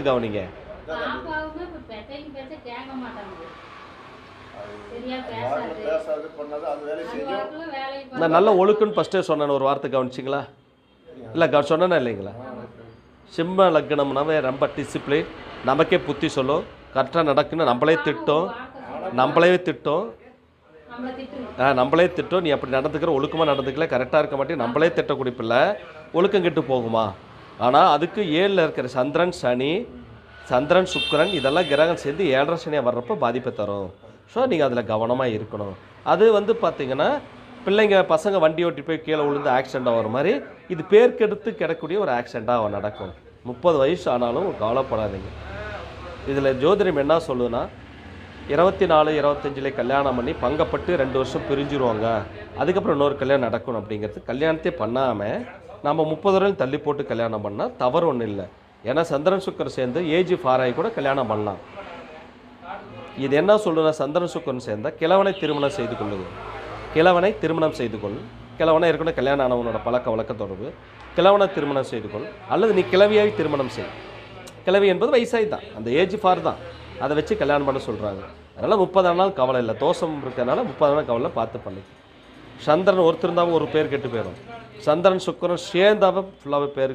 கவனிங்க. நான் நல்ல ஒழுக்குன்னு ஃபஸ்ட்டே சொன்னேன், ஒரு வார்த்தை கவனிச்சிங்களா? இல்லை சொன்னேன்னா இல்லைங்களா? சிம்ம லக்னம்னாவே ரொம்ப டிசிப்ளின், நமக்கே புத்தி சொல்லும், கரெக்டாக நடக்குன்னு நம்மளே திட்டம், நம்மளே திட்டம். நீ அப்படி நடந்துக்கிற, ஒழுக்கமாக நடந்துக்கல, கரெக்டாக இருக்க மாட்டேன், நம்மளே திட்டக்கூடிய பிள்ளை ஒழுக்கம் கெட்டு போகுமா? ஆனால் அதுக்கு 7ல் இருக்கிற சந்திரன், சனி, சந்திரன், சுக்கிரன் இதெல்லாம் கிரகம் சேர்ந்து 7.5 சனியாக வர்றப்போ பாதிப்பை தரும். ஸோ நீங்கள் அதில் கவனமாக இருக்கணும். அது பார்த்திங்கன்னா பிள்ளைங்க பசங்க வண்டி ஓட்டி போய் கீழே விழுந்து ஆக்சிடெண்ட்டாக வர மாதிரி இது பேர்க்கெடுத்து கிடக்கூடிய ஒரு ஆக்சிடெண்ட்டாக நடக்கும். 30 வயசு ஆனாலும் கவலைப்படாதீங்க. இதில் ஜோதிடம் என்ன சொல்லுதுன்னா 24, 25 கல்யாணம் பண்ணி பங்கப்பட்டு 2 வருஷம் பிரிஞ்சிருவாங்க, அதுக்கப்புறம் இன்னொரு கல்யாணம் நடக்கணும். அப்படிங்கிறது கல்யாணத்தை பண்ணாமல் நம்ம 30 வரையும் தள்ளி போட்டு கல்யாணம் பண்ணால் தவறு ஒன்றும் இல்லை. ஏன்னா சந்திரன் சுக்கரன் சேர்ந்து ஏஜ் ஃபாராகி கூட கல்யாணம் பண்ணலாம். இது என்ன சொல்லுன்னா சந்திரன் சுக்கரன் சேர்ந்தால் கிழவனை திருமணம் செய்து கொள்ளுது. கிழவனை திருமணம் செய்து கொள். கிழவனை இருக்கணும், கல்யாணம் ஆனவனோட பழக்க வழக்க தொடர்பு. கிழவனை திருமணம் செய்து கொள், அல்லது நீ கிழவியாகி திருமணம் செய். கிழவி என்பது வயசாகி தான், அந்த ஏஜ் ஃபார் தான், அதை வச்சு கல்யாணம் பண்ண சொல்கிறாங்க. அதனால் 30 நாள் கவலை இல்லை, தோஷம் இருக்கிறதுனால 30 நாள் கவலை பார்த்து பண்ணி. சந்திரன் ஒருத்தர் இருந்தாலும் ஒரு பேர் கெட்டு போயிடும். சந்திரன் சுக்கரன் சேர்ந்தாவே ஃபுல்லாகவே பேர்